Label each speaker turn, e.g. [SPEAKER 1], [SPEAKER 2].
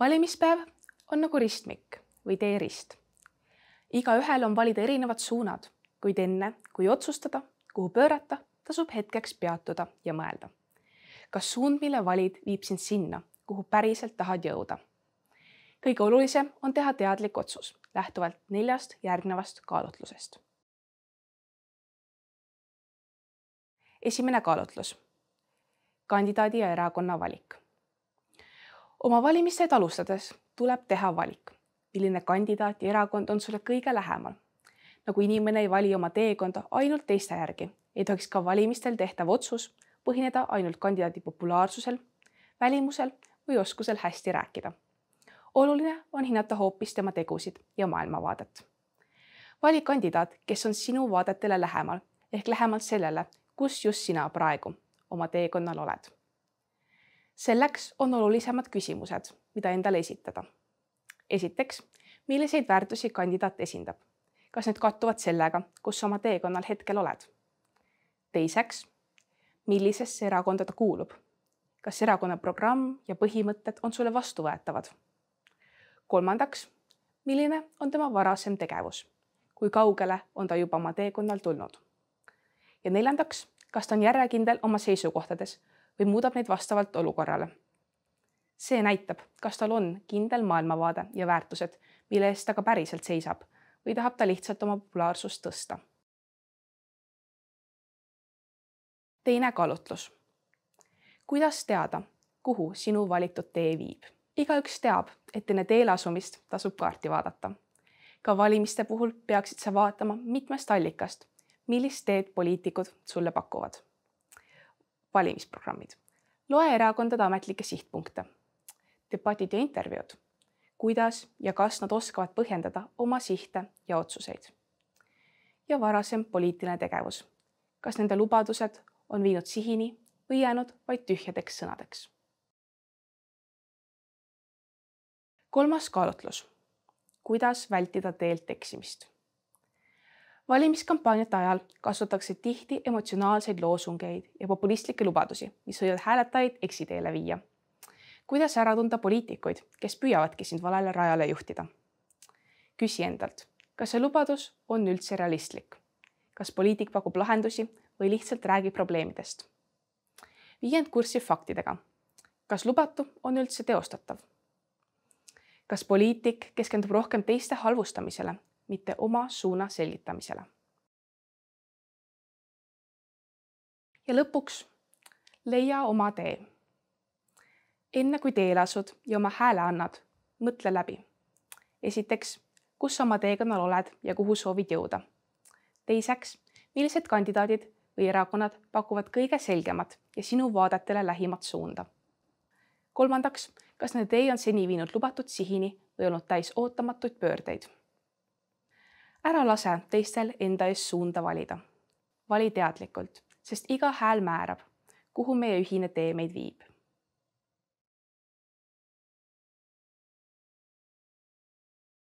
[SPEAKER 1] Valimispäev on nagu ristmik või teerist. Igaühel on valida erinevad suunad, kuid enne, kui otsustada, kuhu pöörata, tasub hetkeks peatuda ja mõelda. Kas suund, mille valid, viib sind sinna, kuhu päriselt tahad jõuda? Kõige olulisem on teha teadlik otsus, lähtuvalt 4 järgnevast kaalutlusest. Esimene kaalutlus. Kandidaadi ja erakonna valik. Oma valimisteed alustades tuleb teha valik, milline kandidaat ja erakond on sulle kõige lähemal. Nagu inimene ei vali oma teekonda ainult teiste järgi, ei tohiks ka valimistel tehtav otsus põhineda ainult kandidaadi populaarsusel, välimusel või oskusel hästi rääkida. Oluline on hinnata hoopis tema tegusid ja maailmavaadet. Vali kandidaat, kes on sinu vaadetele lähemal ehk lähemalt sellele, kus just sina praegu oma teekonnal oled. Selleks on olulisemad küsimused, mida endale esitada. Esiteks, milliseid väärtusi kandidaat esindab? Kas need kattuvad sellega, kus oma teekonnal hetkel oled? Teiseks, millisesse erakonda ta kuulub? Kas erakonna programm ja põhimõtted on sulle vastuvõetavad? Kolmandaks, milline on tema varasem tegevus? Kui kaugele on ta juba oma teekonnal tulnud? Ja neljandaks, kas ta on järjekindel oma seisukohtades või muudab neid vastavalt olukorrale? See näitab, kas tal on kindel maailmavaade ja väärtused, mille eest ta ka päriselt seisab või tahab ta lihtsalt oma populaarsust tõsta. Teine kaalutlus. Kuidas teada, kuhu sinu valitud tee viib? Igaüks teab, et enne teele asumist tasub kaarti vaadata. Ka valimiste puhul peaksid sa vaatama mitmest allikast, millist teed poliitikud sulle pakuvad. Valimisprogrammid. Loe erakondade ametlikke sihtpunkte. Debatid ja intervjuud. Kuidas ja kas nad oskavad põhjendada oma sihte ja otsuseid. Ja varasem poliitiline tegevus. Kas nende lubadused on viinud sihini või jäänud vaid tühjadeks sõnadeks? Kolmas kaalutlus. Kuidas vältida teelt eksimist? Valimiskampaaniate ajal kasutatakse tihti emotsionaalseid loosungeid ja populistlikke lubadusi, mis võivad hääletajaid eksiteele viia. Kuidas ära tunda poliitikuid, kes püüavadki sind valele rajale juhtida? Küsi endalt, kas see lubadus on üldse realistlik? Kas poliitik pakub lahendusi või lihtsalt räägib probleemidest? Vii end kurssi faktidega. Kas lubatu on üldse teostatav? Kas poliitik keskendub rohkem teiste halvustamisele, mitte oma suuna selgitamisele? Ja lõpuks, leia oma tee. Enne kui teele asud ja oma hääle annad, mõtle läbi. Esiteks, kus oma teekonnal oled ja kuhu soovid jõuda? Teiseks, millised kandidaadid või erakonnad pakuvad kõige selgemat ja sinu vaadetele lähimat suunda? Kolmandaks, kas nende tee on seni viinud lubatud sihini või olnud täis ootamatuid pöördeid? Ära lase teistel enda eest suunda valida. Vali teadlikult, sest iga hääl määrab, kuhu meie ühine tee meid viib.